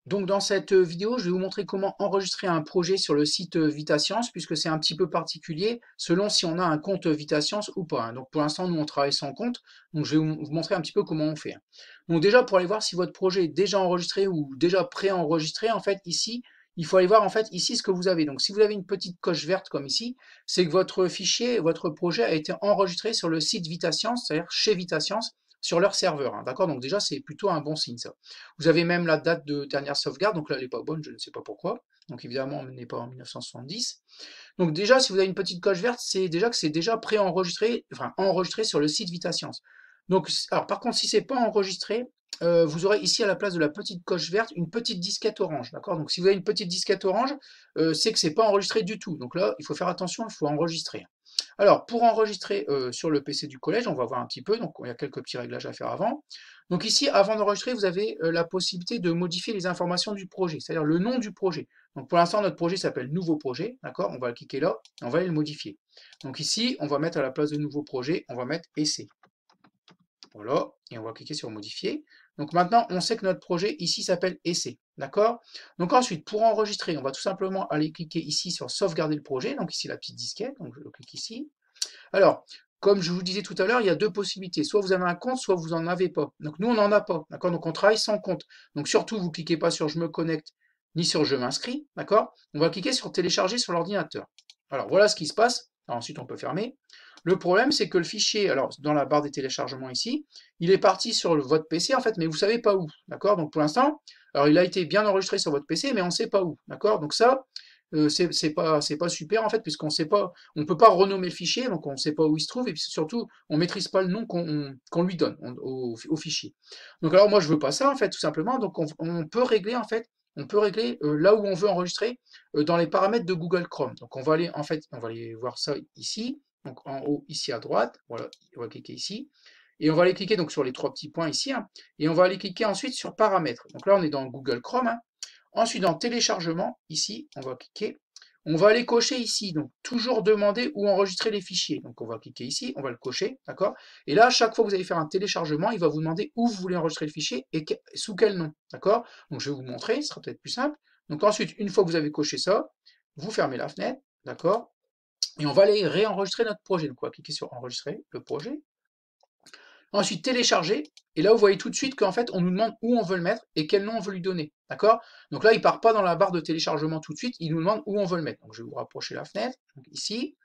Donc dans cette vidéo, je vais vous montrer comment enregistrer un projet sur le site VitaScience, puisque c'est un petit peu particulier selon si on a un compte VitaScience ou pas, hein. Donc pour l'instant, nous on travaille sans compte, donc je vais vous montrer un petit peu comment on fait, hein. Donc déjà pour aller voir si votre projet est déjà enregistré ou déjà pré-enregistré, en fait ici, il faut aller voir en fait ici ce que vous avez. Donc si vous avez une petite coche verte comme ici, c'est que votre fichier, votre projet a été enregistré sur le site VitaScience, c'est-à-dire chez VitaScience, sur leur serveur, hein, d'accord? Donc déjà c'est plutôt un bon signe ça. Vous avez même la date de dernière sauvegarde, donc là elle n'est pas bonne, je ne sais pas pourquoi. Donc évidemment on n'est pas en 1970. Donc déjà si vous avez une petite coche verte, c'est déjà que c'est déjà pré-enregistré, enfin enregistré sur le site VitaScience. Donc alors par contre si c'est pas enregistré, vous aurez ici à la place de la petite coche verte une petite disquette orange, d'accord? Donc si vous avez une petite disquette orange, c'est que c'est pas enregistré du tout. Donc là il faut faire attention, il faut enregistrer. Alors, pour enregistrer sur le PC du collège, on va voir un petit peu, donc il y a quelques petits réglages à faire avant. Donc ici, avant d'enregistrer, vous avez la possibilité de modifier les informations du projet, c'est-à-dire le nom du projet. Donc pour l'instant, notre projet s'appelle Nouveau projet, d'accord? On va le cliquer là, et on va aller le modifier. Donc ici, on va mettre à la place de Nouveau projet, on va mettre Essai. Voilà, et on va cliquer sur Modifier. Donc maintenant, on sait que notre projet ici s'appelle Essai, d'accord? Donc ensuite, pour enregistrer, on va tout simplement aller cliquer ici sur Sauvegarder le projet, donc ici la petite disquette, donc je le clique ici. Alors, comme je vous disais tout à l'heure, il y a deux possibilités. Soit vous avez un compte, soit vous n'en avez pas. Donc nous, on n'en a pas, d'accord? Donc on travaille sans compte. Donc surtout, vous ne cliquez pas sur Je me connecte ni sur Je m'inscris, d'accord? On va cliquer sur Télécharger sur l'ordinateur. Alors voilà ce qui se passe. Alors, ensuite, on peut fermer. Le problème, c'est que le fichier, alors dans la barre des téléchargements ici, il est parti sur votre PC en fait, mais vous ne savez pas où, d'accord? Donc pour l'instant, alors il a été bien enregistré sur votre PC, mais on ne sait pas où, d'accord? Donc ça, c'est pas super en fait, puisqu'on sait pas, on peut pas renommer le fichier, donc on ne sait pas où il se trouve, et puis surtout, on maîtrise pas le nom qu'on lui donne au fichier. Donc alors moi je veux pas ça en fait, tout simplement, donc on peut régler en fait, on peut régler là où on veut enregistrer dans les paramètres de Google Chrome. Donc on va aller en fait, on va aller voir ça ici, donc en haut ici à droite, voilà, on va cliquer ici. Et on va aller cliquer donc sur les trois petits points ici, hein, et on va aller cliquer ensuite sur paramètres. Donc là on est dans Google Chrome, hein. Ensuite, dans téléchargement, ici, on va cliquer. On va aller cocher ici, donc toujours demander où enregistrer les fichiers. Donc on va cliquer ici, on va le cocher, d'accord? Et là, à chaque fois que vous allez faire un téléchargement, il va vous demander où vous voulez enregistrer le fichier et sous quel nom, d'accord? Donc je vais vous montrer, ce sera peut-être plus simple. Donc ensuite, une fois que vous avez coché ça, vous fermez la fenêtre, d'accord? Et on va aller réenregistrer notre projet. Donc on va cliquer sur enregistrer le projet. Ensuite, télécharger. Et là, vous voyez tout de suite qu'en fait, on nous demande où on veut le mettre et quel nom on veut lui donner. D'accord? Donc là, il ne part pas dans la barre de téléchargement tout de suite, il nous demande où on veut le mettre. Donc je vais vous rapprocher la fenêtre, donc ici.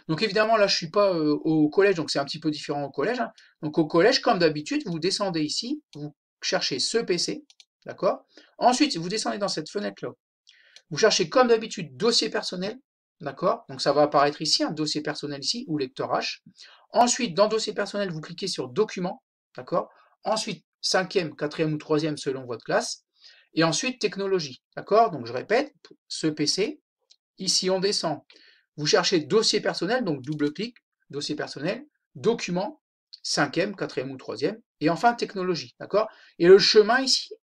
Donc évidemment, là, je ne suis pas au collège, donc c'est un petit peu différent au collège, hein. Donc au collège, comme d'habitude, vous descendez ici, vous cherchez ce PC, d'accord? Ensuite, vous descendez dans cette fenêtre-là. Vous cherchez comme d'habitude dossier personnel, d'accord? Donc ça va apparaître ici, un dossier personnel ici, ou lecteur H. Ensuite, dans dossier personnel, vous cliquez sur document, d'accord? Ensuite, cinquième, quatrième ou troisième selon votre classe. Et ensuite, technologie, d'accord? Donc je répète, ce PC, ici on descend. Vous cherchez dossier personnel, donc double-clic, dossier personnel, document, cinquième, quatrième ou troisième, et enfin technologie, d'accord? Et le chemin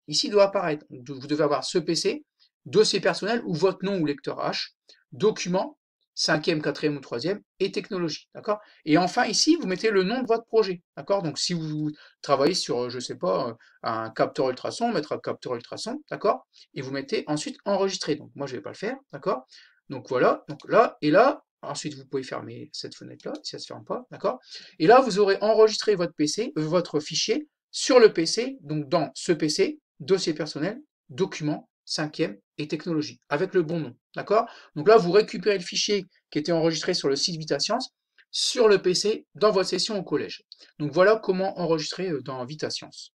ici doit apparaître. Vous devez avoir ce PC, dossier personnel ou votre nom ou lecteur H, document, cinquième, quatrième ou troisième, et technologie, d'accord? Et enfin ici, vous mettez le nom de votre projet, d'accord? Donc si vous travaillez sur, je sais pas, un capteur ultrason, on mettra capteur ultrason, d'accord? Et vous mettez ensuite enregistrer. Donc moi je vais pas le faire, d'accord? Donc voilà, donc là, et là, ensuite vous pouvez fermer cette fenêtre-là, si elle ne se ferme pas, d'accord? Et là, vous aurez enregistré votre PC, votre fichier sur le PC, donc dans ce PC, dossier personnel, document, cinquième et technologie, avec le bon nom, d'accord? Donc là, vous récupérez le fichier qui était enregistré sur le site VitaScience sur le PC dans votre session au collège. Donc voilà comment enregistrer dans VitaScience.